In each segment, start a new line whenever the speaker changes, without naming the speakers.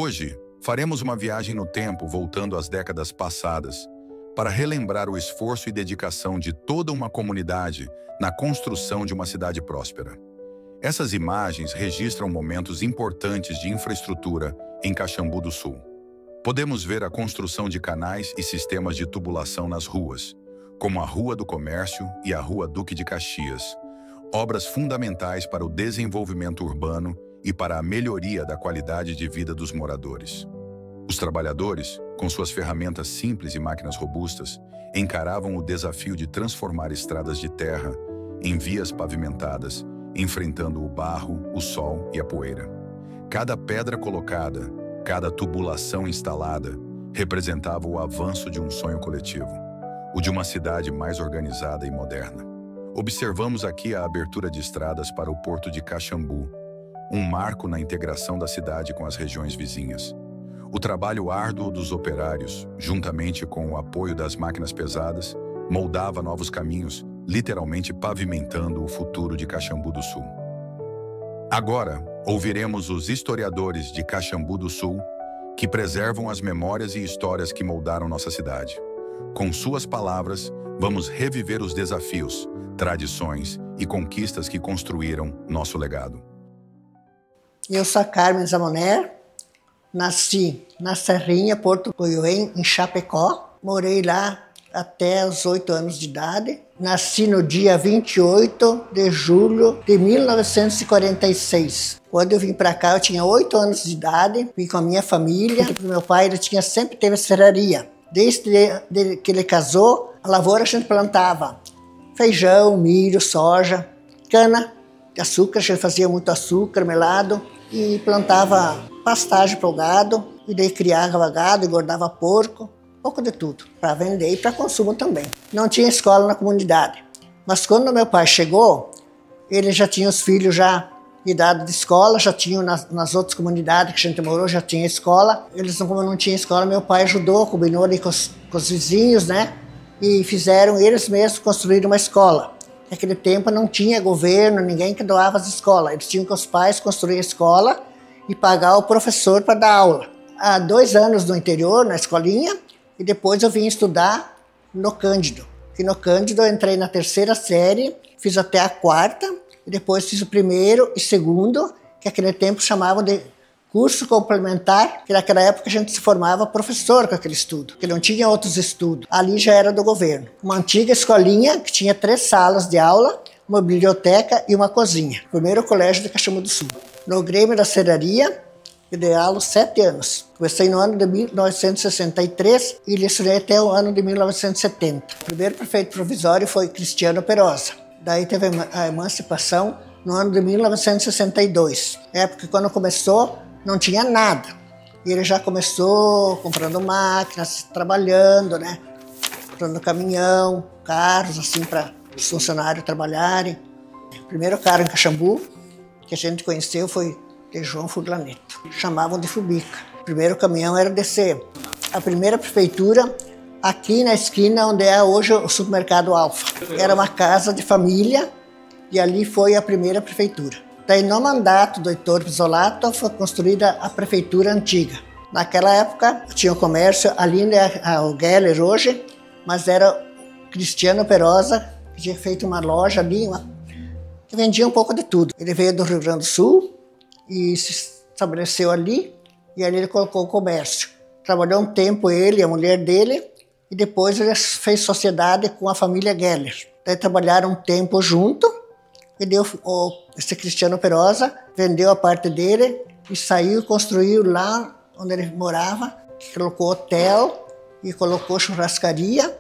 Hoje, faremos uma viagem no tempo voltando às décadas passadas para relembrar o esforço e dedicação de toda uma comunidade na construção de uma cidade próspera. Essas imagens registram momentos importantes de infraestrutura em Caxambu do Sul. Podemos ver a construção de canais e sistemas de tubulação nas ruas, como a Rua do Comércio e a Rua Duque de Caxias, obras fundamentais para o desenvolvimento urbano e para a melhoria da qualidade de vida dos moradores. Os trabalhadores, com suas ferramentas simples e máquinas robustas, encaravam o desafio de transformar estradas de terra em vias pavimentadas, enfrentando o barro, o sol e a poeira. Cada pedra colocada, cada tubulação instalada, representava o avanço de um sonho coletivo, o de uma cidade mais organizada e moderna. Observamos aqui a abertura de estradas para o Porto de Caxambu, um marco na integração da cidade com as regiões vizinhas. O trabalho árduo dos operários, juntamente com o apoio das máquinas pesadas, moldava novos caminhos, literalmente pavimentando o futuro de Caxambu do Sul. Agora, ouviremos os historiadores de Caxambu do Sul, que preservam as memórias e histórias que moldaram nossa cidade. Com suas palavras, vamos reviver os desafios, tradições e conquistas que construíram nosso legado.
Eu sou a Carmen Zamoner, nasci na Serrinha, Porto Goiôem, em Chapecó. Morei lá até os 8 anos de idade. Nasci no dia 28 de julho de 1946. Quando eu vim para cá, eu tinha 8 anos de idade, vim com a minha família. Meu pai ele sempre teve serraria. Desde que ele casou, a lavoura a gente plantava feijão, milho, soja, cana, açúcar, a gente fazia muito açúcar, melado, e plantava pastagem para o gado, e daí criava gado, engordava porco, pouco de tudo, para vender e para consumo também. Não tinha escola na comunidade, mas quando meu pai chegou, ele já tinha os filhos já de idade de escola, já tinham nas outras comunidades que a gente morou, já tinha escola. Eles, como não tinha escola, meu pai ajudou, combinou ali com os vizinhos, né? E fizeram eles mesmos construir uma escola. Naquele tempo não tinha governo, ninguém que doava as escolas. Eles tinham que os pais construir a escola e pagar o professor para dar aula. Há 2 anos no interior, na escolinha, e depois eu vim estudar no Cândido. E no Cândido eu entrei na 3ª série, fiz até a 4ª, e depois fiz o 1º e 2º, que naquele tempo chamavam de curso complementar, que naquela época a gente se formava professor com aquele estudo, que não tinha outros estudos. Ali já era do governo. Uma antiga escolinha que tinha 3 salas de aula, uma biblioteca e uma cozinha. Primeiro colégio de Caxambu do Sul. No Grêmio da Serraria, eu dei aula 7 anos. Comecei no ano de 1963 e lecionei até o ano de 1970. O primeiro prefeito provisório foi Cristiano Perosa. Daí teve a emancipação no ano de 1962. Época que quando começou, não tinha nada. E ele já começou comprando máquinas, trabalhando, né? Comprando caminhão, carros, assim, para os funcionários trabalharem. O primeiro carro em Caxambu que a gente conheceu foi de João Furlaneto. Chamavam de Fubica. O primeiro caminhão era DC. A primeira prefeitura, aqui na esquina onde é hoje o supermercado Alfa. Era uma casa de família e ali foi a primeira prefeitura. Daí, no mandato do Heitor Pisolato, foi construída a prefeitura antiga. Naquela época, tinha o comércio, ali é o Geller hoje, mas era o Cristiano Perosa, que tinha feito uma loja ali, que vendia um pouco de tudo. Ele veio do Rio Grande do Sul e se estabeleceu ali, e ali ele colocou o comércio. Trabalhou um tempo ele e a mulher dele, e depois ele fez sociedade com a família Geller. Daí trabalharam um tempo junto, e esse Cristiano Perosa vendeu a parte dele e saiu e construiu lá onde ele morava, colocou hotel e colocou churrascaria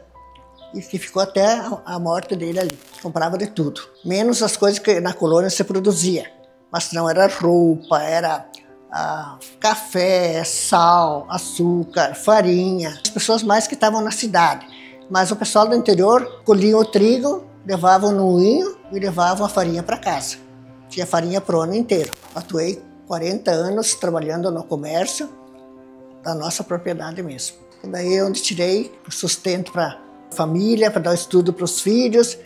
e que ficou até a morte dele ali. Comprava de tudo, menos as coisas que na colônia se produzia. Mas não era roupa, era café, sal, açúcar, farinha. As pessoas mais que estavam na cidade. Mas o pessoal do interior colhia o trigo, levavam no moinho e levavam a farinha para casa. Tinha farinha pro ano inteiro. Atuei 40 anos trabalhando no comércio da nossa propriedade mesmo. E daí é onde tirei o sustento para a família, para dar estudo para os filhos.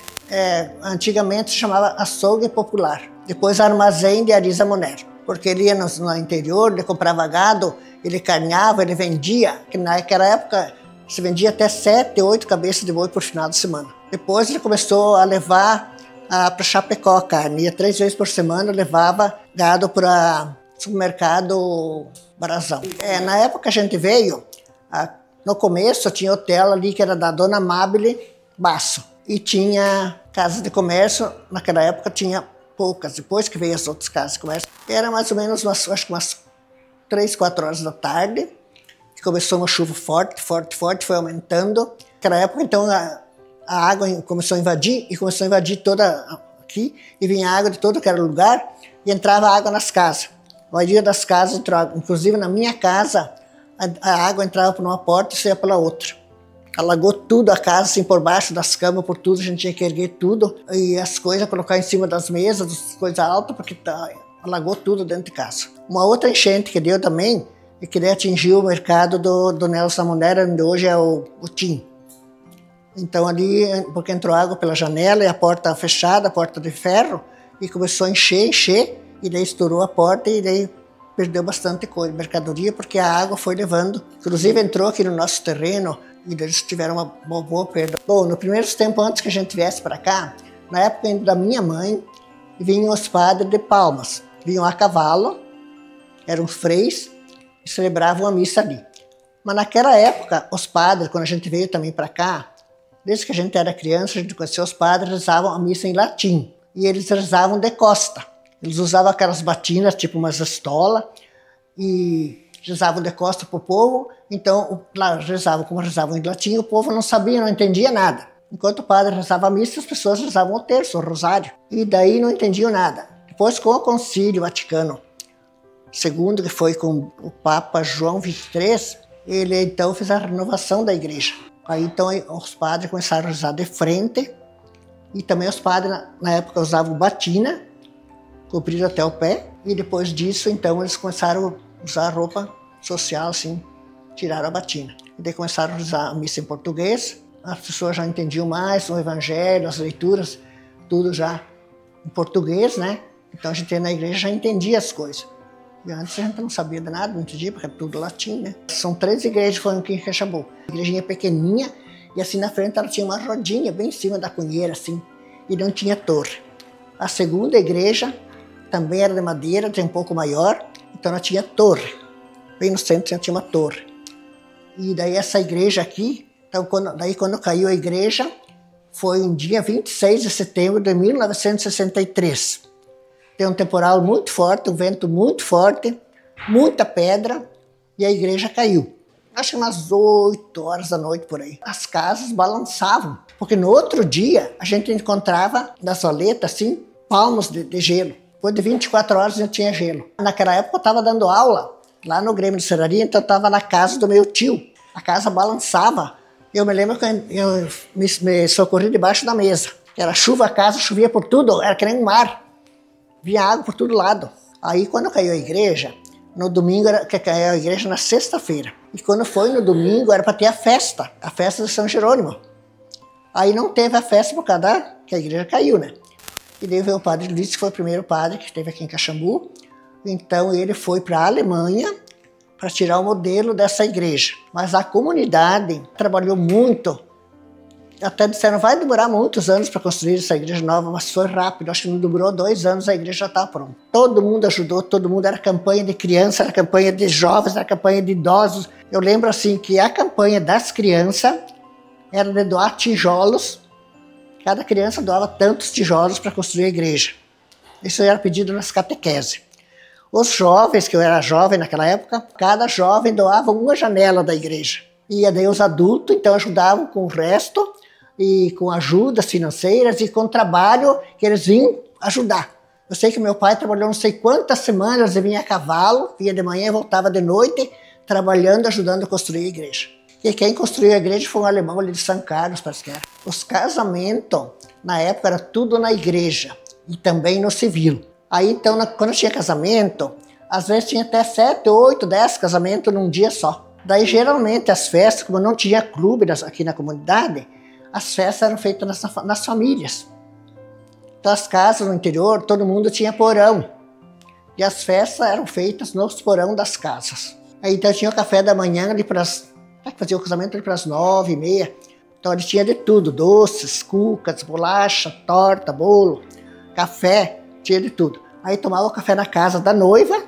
Antigamente se chamava açougue popular. Depois armazém de Ari Zamoner. porque ele ia no interior, ele comprava gado, ele carneava, ele vendia, que naquela época se vendia até 7, 8 cabeças de boi por final de semana. Depois ele começou a levar para Chapecó a carne, ia 3 vezes por semana, levava gado para supermercado Brasão. Na época que a gente veio, no começo tinha hotel ali que era da Dona Amabile Basso, e tinha casas de comércio, naquela época tinha poucas, depois que veio as outras casas de comércio. Era mais ou menos acho que umas 3, 4 horas da tarde, que começou uma chuva forte, foi aumentando. Naquela época, então, a água começou a invadir toda aqui, e vinha água de todo que era lugar, e entrava água nas casas. A maioria das casas entrava, inclusive na minha casa, a água entrava por uma porta e saía pela outra. Alagou tudo a casa, assim, por baixo das camas, por tudo, a gente tinha que erguer tudo, e as coisas, colocar em cima das mesas, coisas altas, porque alagou tudo dentro de casa. Uma outra enchente que deu também, e que atingiu o mercado do Nelson da Monera, onde hoje é o TIM. Então ali, porque entrou água pela janela, e a porta fechada, a porta de ferro, e começou a encher, e daí estourou a porta, e daí perdeu bastante coisa, mercadoria, porque a água foi levando. Inclusive entrou aqui no nosso terreno, e eles tiveram uma boa perda. Bom, no primeiros tempos, antes que a gente viesse para cá, na época ainda da minha mãe, vinham os padres de Palmas. Vinham a cavalo, eram freis, e celebravam a missa ali. Mas naquela época, os padres, quando a gente veio também para cá, desde que a gente era criança, a gente conheceu os padres, rezavam a missa em latim. E eles rezavam de costa. Eles usavam aquelas batinas, tipo umas estolas, e rezavam de costa para o povo. Então, lá como rezavam em latim, o povo não sabia, não entendia nada. Enquanto o padre rezava a missa, as pessoas rezavam o terço, o rosário. E daí não entendiam nada. Depois, com o Concílio Vaticano II, que foi com o Papa João XXIII, ele então fez a renovação da igreja. Aí então os padres começaram a rezar de frente, e também os padres na época usavam batina, cobriram até o pé, e depois disso então eles começaram a usar roupa social, assim, tiraram a batina. E daí começaram a usar a missa em português, as pessoas já entendiam mais o evangelho, as leituras, tudo já em português, né? Então a gente ia na igreja já entendia as coisas. E antes a gente não sabia de nada, não entendia, porque era tudo latim, né? São 3 igrejas que foram aqui em Caxambu. Igrejinha pequenininha, e assim na frente ela tinha uma rodinha bem em cima da cunheira, assim, e não tinha torre. A segunda igreja também era de madeira, um pouco maior, então ela tinha torre. Bem no centro tinha uma torre. E daí essa igreja aqui, então quando caiu a igreja, foi no dia 26 de setembro de 1963. Tem um temporal muito forte, um vento muito forte, muita pedra, e a igreja caiu. Acho que umas 8 horas da noite por aí. As casas balançavam, porque no outro dia a gente encontrava nas valetas, assim, palmos de gelo. Depois de 24 horas já tinha gelo. Naquela época eu estava dando aula lá no Grêmio de Serraria, então eu estava na casa do meu tio. A casa balançava. Eu me lembro que eu me socorri debaixo da mesa. Era chuva, a casa chovia por tudo, era que nem um mar. Vinha água por todo lado. Aí quando caiu a igreja, no domingo, que caiu a igreja na sexta-feira. E quando foi no domingo, era para ter a festa de São Jerônimo. Aí não teve a festa por causa que a igreja caiu, né? E daí veio o padre Luiz, que foi o primeiro padre que esteve aqui em Caxambu. Então ele foi para a Alemanha para tirar o modelo dessa igreja. Mas a comunidade trabalhou muito. Até disseram, vai demorar muitos anos para construir essa igreja nova, mas foi rápido. Acho que não demorou 2 anos, a igreja já estava pronta. Todo mundo ajudou, todo mundo. Era campanha de criança, era campanha de jovens, era campanha de idosos. Eu lembro assim que a campanha das crianças era de doar tijolos. Cada criança doava tantos tijolos para construir a igreja. Isso era pedido nas catequeses. Os jovens, que eu era jovem naquela época, cada jovem doava uma janela da igreja. E daí os adultos, então, ajudavam com o resto, e com ajudas financeiras e com trabalho que eles vinham ajudar. Eu sei que meu pai trabalhou não sei quantas semanas, ele vinha a cavalo, vinha de manhã e voltava de noite, trabalhando, ajudando a construir a igreja. E quem construiu a igreja foi um alemão ali de São Carlos, parece que era. Os casamentos, na época, era tudo na igreja e também no civil. Aí, então, quando tinha casamento, às vezes tinha até 7, 8, 10 casamentos num dia só. Daí, geralmente, as festas, como não tinha clube aqui na comunidade, as festas eram feitas nas famílias. Então, as casas no interior, todo mundo tinha porão. E as festas eram feitas nos porão das casas. Aí então tinha o café da manhã ali fazia o casamento ali para as 9h30. Então ele tinha de tudo, doces, cucas, bolacha, torta, bolo, café, tinha de tudo. Aí tomava o café na casa da noiva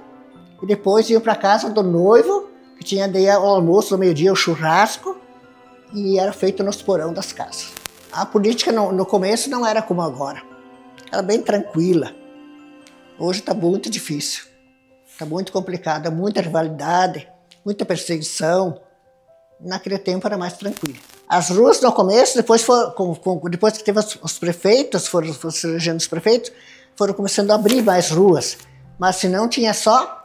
e depois iam para casa do noivo, que tinha daí o almoço do meio-dia, o churrasco, e era feito nos porão das casas. A política no começo não era como agora, era bem tranquila. Hoje está muito difícil, está muito complicado, muita rivalidade, muita perseguição. Naquele tempo era mais tranquilo. As ruas no começo, depois que teve os prefeitos, foram se elegendo os prefeitos, foram começando a abrir mais ruas. Mas se não tinha só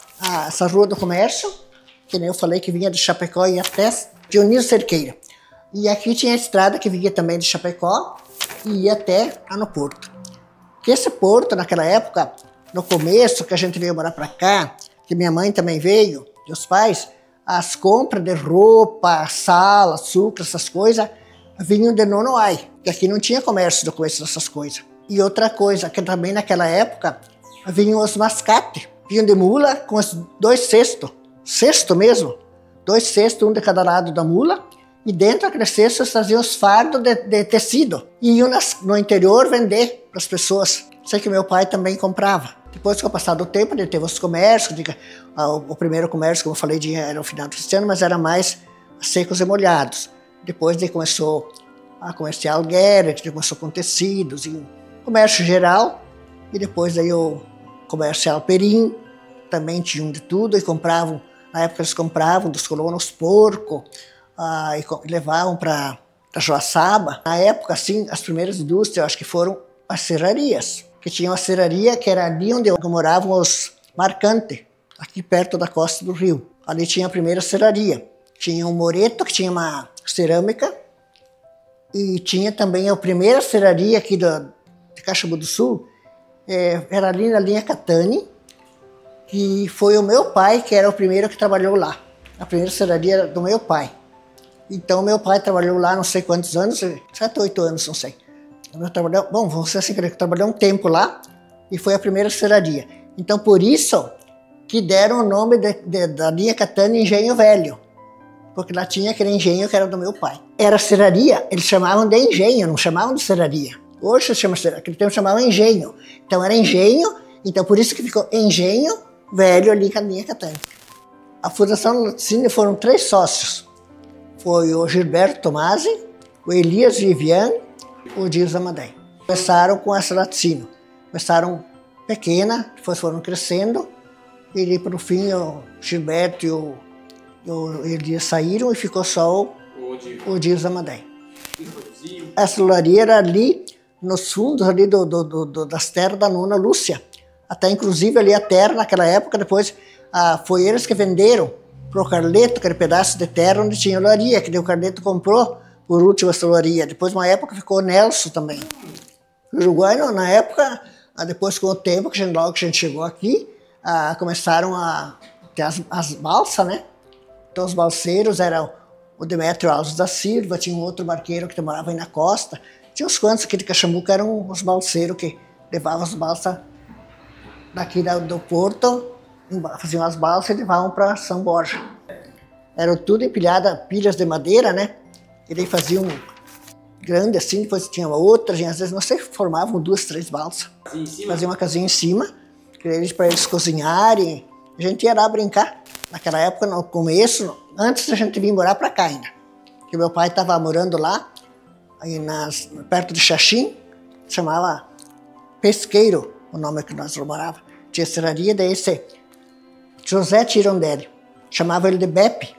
essa rua do comércio, que nem eu falei, que vinha de Chapecó e até Dionísio Cerqueira. E aqui tinha a estrada que vinha também de Chapecó e ia até lá no porto. Que esse porto, naquela época, no começo que a gente veio morar para cá, que minha mãe também veio, e os pais, as compras de roupa, sal, açúcar, essas coisas, vinham de Nonoai, que aqui não tinha comércio no começo dessas coisas. E outra coisa, que também naquela época, vinham os mascates, vinham de mula com os 2 cestos, cesto mesmo, 2 cestos, um de cada lado da mula, e dentro daqueles cestos faziam os fardos de tecido, e iam no interior vender para as pessoas. Sei que meu pai também comprava. Depois, com o passar do tempo, ele teve os comércios. O primeiro comércio, como eu falei, era o final do ano, mas era mais secos e molhados. Depois ele começou a comercial Guerra, que começou com tecidos, e comércio geral. E depois aí o comercial Perim, também tinham de tudo, e compravam, na época eles compravam dos colonos porco, e levavam para Joaçaba. Na época, assim, as primeiras indústrias, eu acho que foram as serrarias. Que tinha uma serraria que era ali onde moravam os marcantes, aqui perto da costa do rio. Ali tinha a primeira serraria. Tinha um moreto, que tinha uma cerâmica, e tinha também a primeira serraria aqui de Caxambu do Sul, era ali na linha Catani, que foi o meu pai que era o primeiro que trabalhou lá. A primeira serraria era do meu pai. Então meu pai trabalhou lá não sei quantos anos, 7 ou 8 anos, não sei. Vamos dizer assim, que ele trabalhou um tempo lá e foi a primeira serraria. Então, por isso que deram o nome da linha Catani Engenho Velho, porque lá tinha aquele engenho que era do meu pai. Era serraria, eles chamavam de engenho, não chamavam de serraria. Hoje se chama serraria, aquele tempo chamavam engenho. Então era engenho, então por isso que ficou Engenho Velho ali com a linha Catani. A Fundação Laticínio foram 3 sócios. Foi o Gilberto Tomasi, o Elias Vivian, o Dias Amadei. Começaram com essa laticínio. Começaram pequena, depois foram crescendo, e por fim o Gilberto e o Elias saíram e ficou só o Dias Amadei. A celularia era ali nos fundos ali das terras da nona Lúcia. Até inclusive ali a terra naquela época, depois foi eles que venderam para o Carleto, aquele pedaço de terra onde tinha olaria, que o Carleto comprou por último a celularia. Depois, uma época, ficou o Nelson também. O Uruguai, na época, depois com o tempo, logo que a gente chegou aqui, começaram a ter as balsas, né? Então os balseiros eram o Demétrio Alves da Silva, tinha um outro barqueiro que morava aí na costa. Tinha uns quantos aqui de Caxambu que eram os balseiros que levavam as balsas daqui do porto, faziam as balsas e levavam para São Borja. Eram tudo empilhadas, pilhas de madeira, né? E daí faziam grande assim, depois tinha outra, às vezes não sei, formavam 2, 3 balsas. Faziam uma casinha em cima, para eles cozinharem. A gente ia lá brincar. Naquela época, no começo, antes da gente vir morar para cá ainda. Porque meu pai estava morando lá, aí perto de Xaxim, chamava Pesqueiro, o nome que nós morávamos. Tinha serraria, daí esse José Tirondelli, chamava ele de Beppe.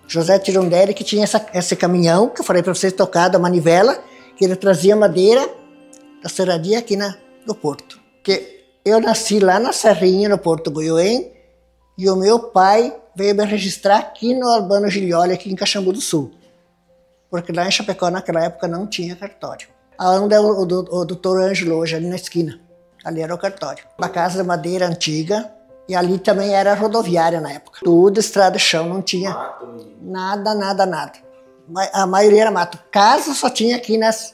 José Tirondelli, que tinha esse caminhão, que eu falei para vocês, tocado a manivela, que ele trazia madeira da serraria aqui no porto. Porque eu nasci lá na Serrinha, no Porto Goiôem, e o meu pai veio me registrar aqui no Albano Gilioli, aqui em Caxambu do Sul. Porque lá em Chapecó, naquela época, não tinha cartório. Onde é o doutor Ângelo hoje, ali na esquina. Ali era o cartório. Uma casa de madeira antiga, e ali também era rodoviária na época. Tudo estrada de chão, não tinha nada. A maioria era mato. Casa só tinha aqui nas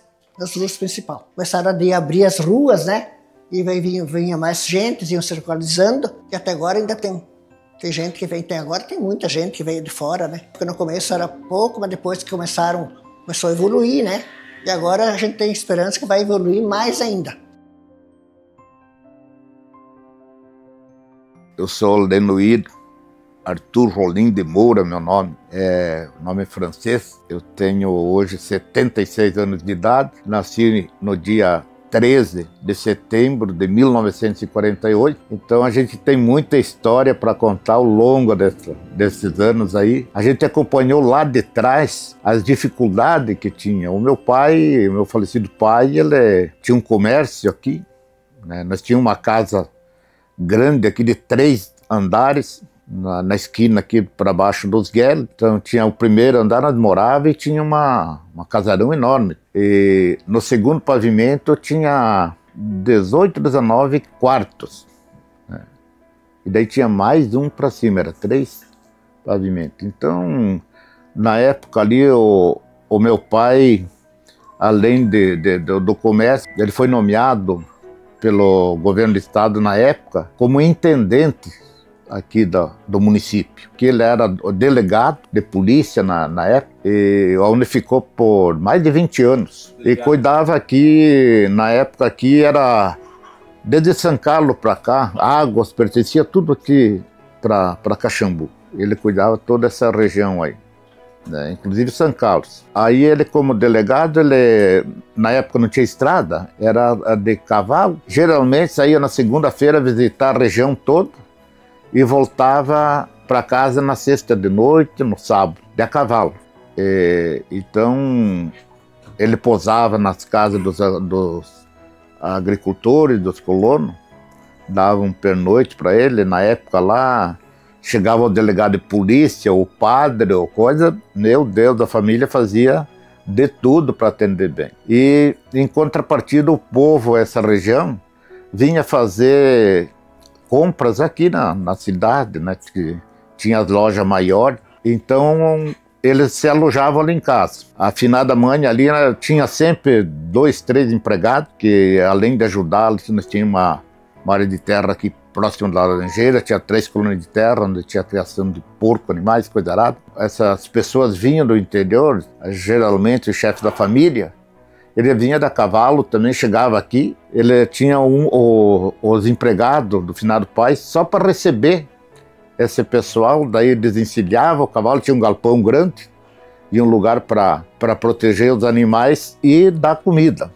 ruas principais. Começaram a abrir as ruas, né? e vinha mais gente, iam se localizando, e até agora ainda tem gente que vem, agora tem muita gente que veio de fora, né? Porque no começo era pouco, mas depois que começou a evoluir, né? E agora a gente tem esperança que vai evoluir mais ainda.
Eu sou Lenoir Arthur Rolim de Moura, meu nome é francês. Eu tenho hoje 76 anos de idade. Nasci no dia 13 de setembro de 1948. Então a gente tem muita história para contar ao longo desses anos aí. A gente acompanhou lá de trás as dificuldades que tinha. O meu pai, o meu falecido pai, ele tinha um comércio aqui, né? Nós tínhamos uma casa grande aqui de 3 andares, na esquina aqui para baixo dos Guedes. Então tinha o primeiro andar, nós morávamos, e tinha uma casarão enorme. E no segundo pavimento tinha 18, 19 quartos, né? E daí tinha mais um para cima, era 3 pavimentos. Então, na época ali, o meu pai, além do comércio, ele foi nomeado pelo governo do estado na época como intendente aqui do município, que ele era o delegado de polícia na época, e onde ficou por mais de 20 anos. E cuidava aqui, na época aqui era desde São Carlos para cá, águas, pertencia tudo aqui para Caxambu. Ele cuidava toda essa região aí, né? Inclusive São Carlos. Aí ele, como delegado, na época não tinha estrada, era de cavalo. Geralmente saía na segunda-feira visitar a região toda e voltava para casa na sexta de noite, no sábado, de a cavalo. Então ele posava nas casas dos agricultores, dos colonos, dava um pernoite para ele. Na época lá chegava o delegado de polícia, o padre, ou coisa, meu Deus, a família fazia de tudo para atender bem. E em contrapartida, o povo, essa região, vinha fazer compras aqui na cidade, né? Que tinha as lojas maiores. Então eles se alojavam ali em casa. A finada mãe ali, né, tinha sempre 2, 3 empregados, que além de ajudá-los, nós tínhamos uma área de terra aqui próximo da Laranjeira, tinha 3 colônias de terra, onde tinha criação de porco, animais, coisa arada. Essas pessoas vinham do interior, geralmente o chefe da família, ele vinha da cavalo, também chegava aqui. Ele tinha os empregados do finado pai só para receber esse pessoal. Daí desencilhava o cavalo, tinha um galpão grande e um lugar para proteger os animais e dar comida,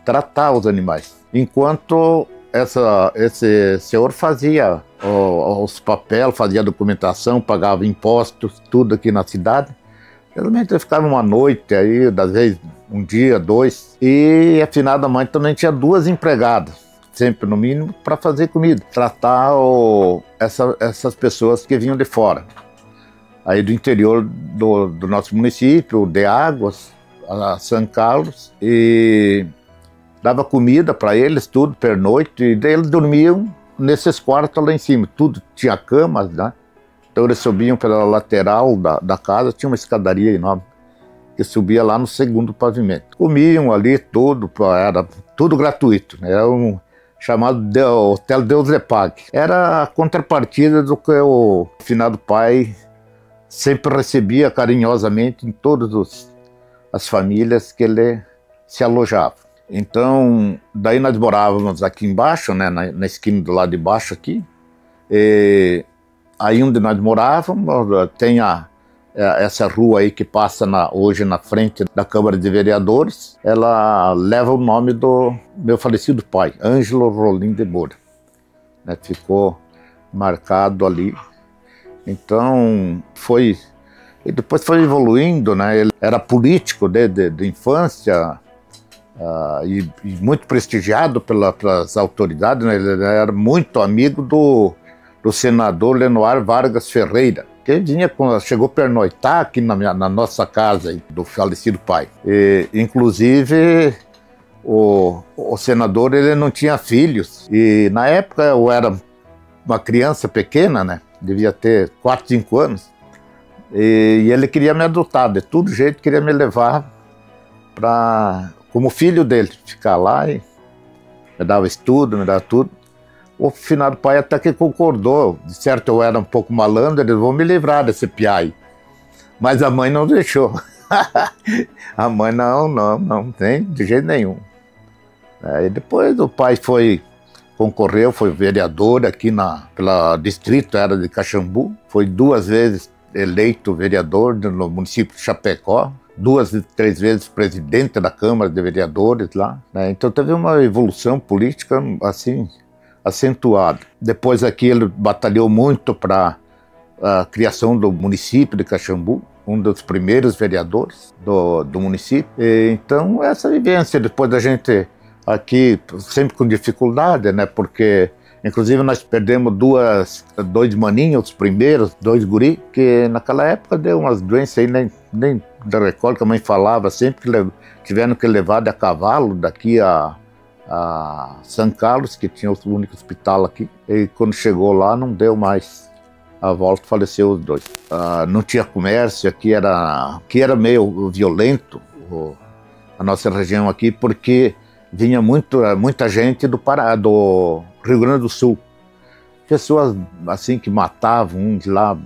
tratar os animais. Enquanto esse senhor fazia os papéis, fazia a documentação, pagava impostos, tudo aqui na cidade. Geralmente ele ficava uma noite aí, às vezes um dia, 2. E a finada mãe também tinha 2 empregadas, sempre no mínimo, para fazer comida, tratar essas pessoas que vinham de fora, aí do interior do nosso município, de Águas, a São Carlos, e dava comida para eles, tudo, pernoite, e daí eles dormiam nesses quartos lá em cima. Tudo tinha camas, né? Então eles subiam pela lateral da casa, tinha uma escadaria enorme, que subia lá no segundo pavimento. Comiam ali tudo, era tudo gratuito, né? Era um chamado Hotel Deus lhe Pague. Era a contrapartida do que o finado pai sempre recebia carinhosamente em todas as famílias que ele se alojava. Então, daí nós morávamos aqui embaixo, né, na esquina do lado de baixo aqui. E aí onde nós morávamos, tem essa rua aí que passa hoje na frente da Câmara de Vereadores. Ela leva o nome do meu falecido pai, Ângelo Rolim de Moura, né, ficou marcado ali. Então, e depois foi evoluindo, né? Ele era político de infância, e muito prestigiado pelas autoridades, né? Ele era muito amigo do senador Lenoir Vargas Ferreira, que chegou a pernoitar aqui na nossa casa, do falecido pai. E, inclusive, o senador, ele não tinha filhos, e na época eu era uma criança pequena, né? Devia ter 4, 5 anos, e ele queria me adotar, de todo jeito queria me levar como filho dele, ficar lá. E me dava estudo, me dava tudo. O finado pai até que concordou, de certo eu era um pouco malandro, eles vão me livrar desse piá aí. Mas a mãe não deixou. A mãe não tem de jeito nenhum. Aí depois o pai concorreu, foi vereador aqui pela distrito, era de Caxambu. Foi 2 vezes eleito vereador no município de Chapecó. 2, 3 vezes presidente da Câmara de Vereadores lá. Né? Então teve uma evolução política assim acentuada. Depois aqui ele batalhou muito para a criação do município de Caxambu, um dos primeiros vereadores do município. Então essa vivência, depois da gente aqui sempre com dificuldade, né? Porque inclusive nós perdemos 2 maninhos, os primeiros, 2 guri, que naquela época deu umas doenças aí, nem recordo que a mãe falava, sempre que tiveram que levar de a cavalo daqui a São Carlos, que tinha o único hospital aqui. E quando chegou lá não deu mais a volta, faleceu os 2. Não tinha comércio, aqui era meio violento a nossa região aqui, porque vinha muita gente do Rio Grande do Sul. Pessoas assim que matavam uns lá,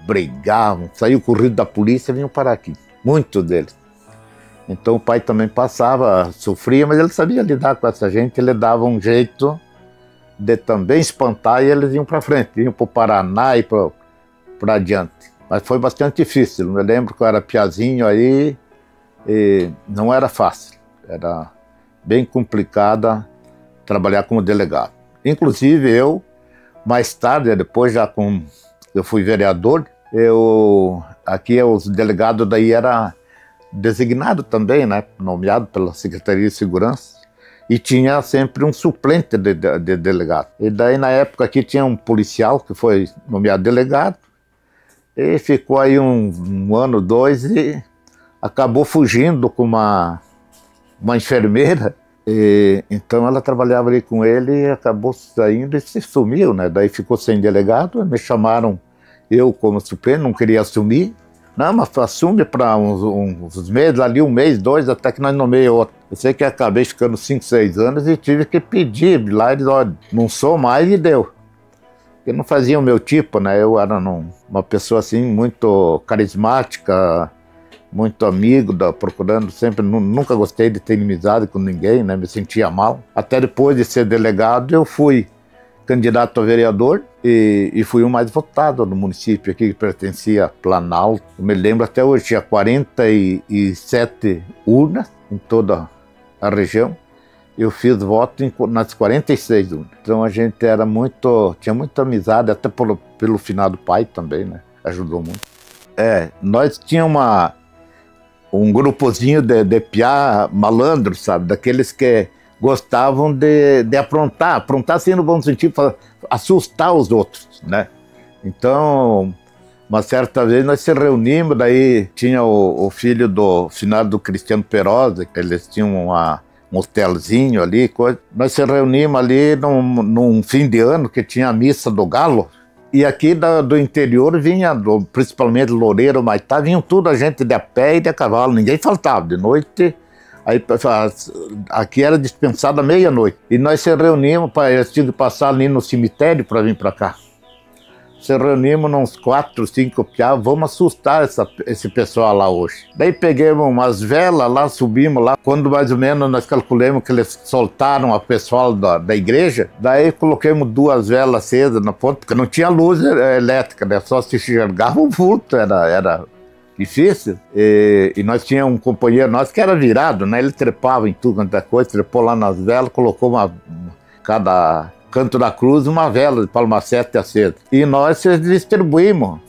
brigavam, saiu corrido da polícia e vinham parar aqui. Muitos deles. Então o pai também passava, sofria, mas ele sabia lidar com essa gente, ele dava um jeito de também espantar e eles iam para frente, iam para o Paraná e para adiante. Mas foi bastante difícil, me lembro que eu era piazinho aí e não era fácil. Era bem complicada trabalhar como delegado. Inclusive eu, mais tarde, depois eu fui vereador, aqui os delegados daí era designado também, né, nomeado pela Secretaria de Segurança, e tinha sempre um suplente de delegado. E daí na época aqui tinha um policial que foi nomeado delegado, e ficou aí um ano, 2, e acabou fugindo com uma enfermeira, então ela trabalhava ali com ele e acabou saindo e se sumiu, né? Daí ficou sem delegado, me chamaram, eu como suplente, não queria assumir. Não, mas assume para uns meses, ali 1 mês, 2, até que nós nomeamos outro. Eu sei que acabei ficando 5, 6 anos e tive que pedir lá, eles, olha, não sou mais, e deu. Porque não fazia o meu tipo, né? Eu era uma pessoa assim muito carismática, muito amigo, procurando sempre, nunca gostei de ter inimizade com ninguém, né? Me sentia mal. Até depois de ser delegado, eu fui candidato a vereador e fui o mais votado no município aqui, que pertencia a Planalto. Eu me lembro até hoje, tinha 47 urnas em toda a região. Eu fiz voto nas 46 urnas. Então a gente tinha muita amizade, até pelo finado pai também, né? Ajudou muito. Nós tínhamos um grupozinho de piá malandro, sabe? Daqueles que gostavam de aprontar assim no bom sentido, para assustar os outros, né? Então, uma certa vez nós se reunimos, daí tinha o filho do finado Cristiano Perosa, eles tinham um hotelzinho ali, coisa. Nós se reunimos ali num fim de ano que tinha a missa do Galo, e aqui do interior vinha, principalmente Loureiro, Maitá, vinham tudo a gente de a pé e de a cavalo, ninguém faltava, de noite. Aí aqui era dispensado à meia-noite. E nós se reunimos, eles tinham que passar ali no cemitério para vir para cá. Se reunimos uns 4, 5 piá, vamos assustar esse pessoal lá hoje. Daí peguemos umas velas lá, subimos lá. Quando mais ou menos nós calculamos que eles soltaram o pessoal da igreja, daí coloquemos 2 velas acesas na ponta, porque não tinha luz elétrica, né? Só se enxergava o vulto, era difícil. E nós tínhamos um companheiro nosso que era virado, né? Ele trepava em tudo quanto é coisa, trepou lá nas velas, colocou cada canto da cruz uma vela de palmacete acesa. E nós distribuímos.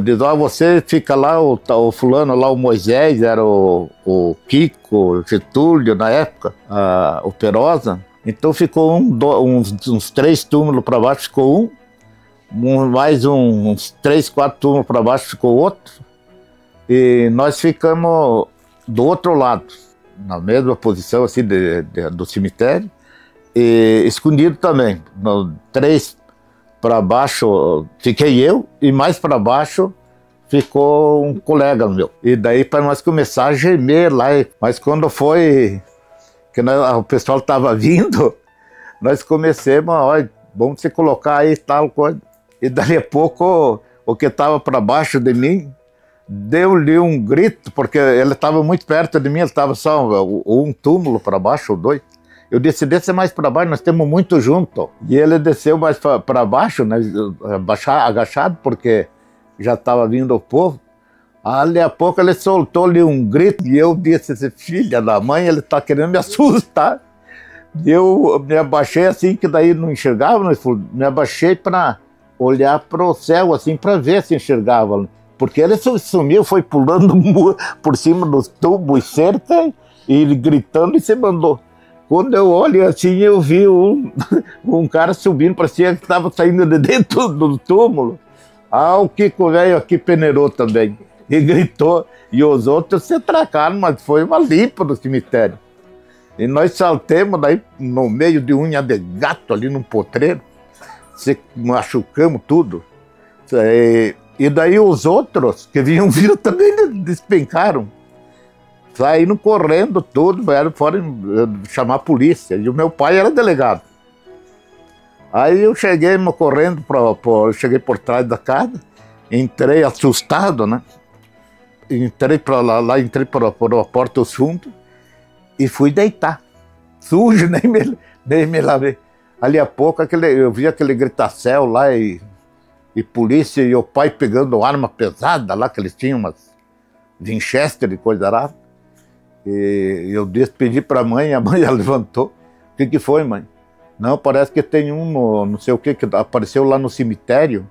Diz, você fica lá, o fulano lá, o Moisés, era o Kiko, o Getúlio na época, o Perosa. Então ficou uns 3 túmulos para baixo, ficou mais uns 3, 4 túmulos para baixo, ficou outro. E nós ficamos do outro lado, na mesma posição assim do cemitério, e escondido também. 3 para baixo fiquei eu, e mais para baixo ficou um colega meu. E daí para nós começar a gemer lá. Mas quando foi que o pessoal estava vindo, nós começamos, olha, vamos se colocar aí tal coisa. E daí a pouco, o que estava para baixo de mim, deu-lhe um grito, porque ele estava muito perto de mim, ele estava só um túmulo para baixo, ou dois. Eu disse, desce mais para baixo, nós temos muito junto. E ele desceu mais para baixo, né, agachado, porque já estava vindo o povo. Ali a pouco ele soltou-lhe um grito, e eu disse, esse filho da mãe, ele está querendo me assustar. E eu me abaixei assim, que daí não enxergava, me abaixei para olhar para o céu, assim, para ver se enxergava. Porque ele sumiu, foi pulando por cima dos tubos e cerca, e gritando e se mandou. Quando eu olho assim, eu vi um cara subindo, parecia que estava saindo de dentro do túmulo. Ah, o Kiko velho aqui peneirou também. E gritou. E os outros se atracaram, mas foi uma limpa no cemitério. E nós saltemos daí no meio de unha de gato ali num potreiro. Se machucamos tudo. E daí os outros que vinham vindo também despencaram. Saíram correndo tudo, vieram fora chamar a polícia. E o meu pai era delegado. Aí eu cheguei correndo, eu cheguei por trás da casa, entrei assustado, né? Entrei para lá, entrei por a porta dos fundos e fui deitar. Sujo, nem me lavei. Ali a pouco eu vi aquele gritacéu lá e polícia e o pai pegando arma pesada lá, que eles tinham umas Winchester e coisa lá. E eu pedi para a mãe levantou. O que foi, mãe? Não, parece que tem não sei o que apareceu lá no cemitério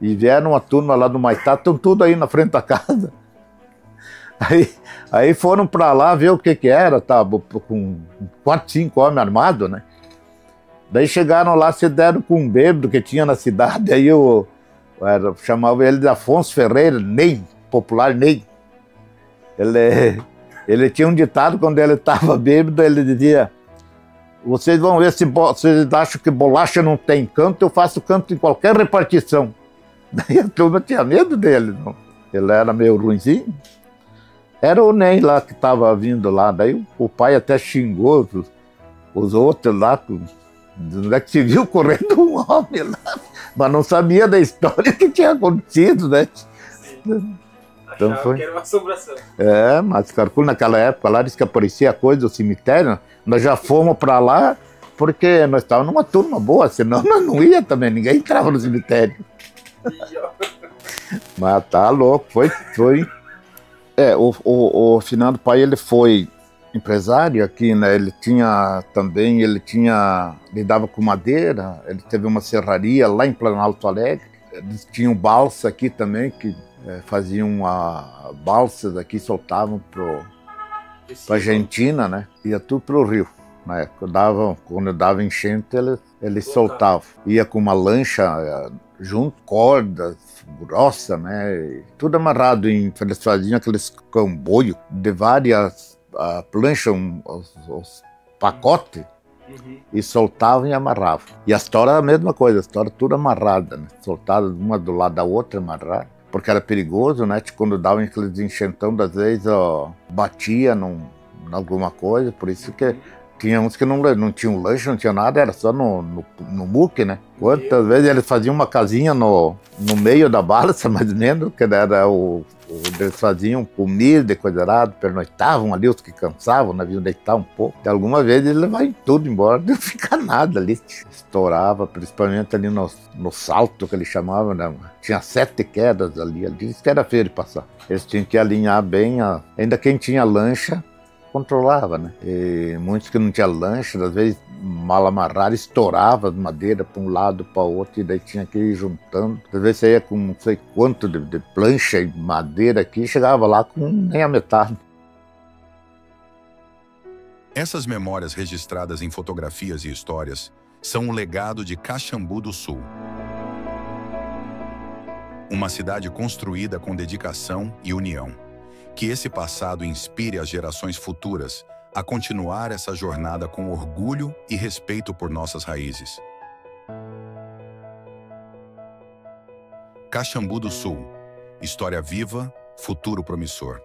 e vieram uma turma lá do Maitá, estão tudo aí na frente da casa. Aí foram para lá ver o que era, tava com 4, 5 homens armados, né? Daí chegaram lá, se deram com um bêbado que tinha na cidade, aí eu chamava ele de Afonso Ferreira, Ney, popular Ney. Ele tinha um ditado, quando ele estava bêbado, ele dizia: vocês vão ver se vocês acham que bolacha não tem canto, eu faço canto em qualquer repartição. Daí a turma tinha medo dele, não? Ele era meio ruinzinho. Era o Ney lá que estava vindo lá, daí o pai até xingou os outros lá, onde é que se viu correndo um homem lá, mas não sabia da história que tinha acontecido, né?
Sim.
Então foi.
Que era uma assombração.
Mas calcula, naquela época lá, disse que aparecia coisa do cemitério, nós já fomos para lá porque nós estávamos numa turma boa, senão nós não ia também, ninguém entrava no cemitério. Mas tá louco, foi. O finado pai, ele foi empresário aqui, né? Ele lidava com madeira, ele teve uma serraria lá em Planalto Alegre, eles tinham balsa aqui também, que faziam balsas aqui, soltavam para a Argentina, né? Ia tudo para o rio. Na época, quando dava enchente, eles soltavam. Ia com uma lancha junto, cordas grossa, né? E tudo amarrado eles faziam aqueles camboios de várias planchas, os pacotes, e soltavam e amarravam. E a história era a mesma coisa, a história tudo amarrada, né? Soltada uma do lado da outra, amarrada. Porque era perigoso, né? Quando dava aqueles enchentão, às vezes batia em alguma coisa, por isso que tinha uns que não tinham lanche, não tinha nada, era só no muque, né? Quantas vezes eles faziam uma casinha no meio da balsa, mais ou menos, que era eles faziam comida e coisa errada, pernoitavam ali, os que cansavam, né? Vinham deitar um pouco. E alguma vez eles levavam tudo embora, não fica nada ali. Estourava, principalmente ali no salto, que eles chamavam, né? Tinha 7 quedas ali, disse que era feio de passar. Eles tinham que alinhar bem, ainda quem tinha lancha, controlava, né? E muitos que não tinham lancha, às vezes mal amarrado, estourava as madeiras para um lado, para o outro, e daí tinha que ir juntando. Às vezes você ia com não sei quanto de plancha e madeira aqui, chegava lá com nem a metade.
Essas memórias registradas em fotografias e histórias são o legado de Caxambu do Sul. Uma cidade construída com dedicação e união. Que esse passado inspire as gerações futuras a continuar essa jornada com orgulho e respeito por nossas raízes. Caxambu do Sul. História viva, futuro promissor.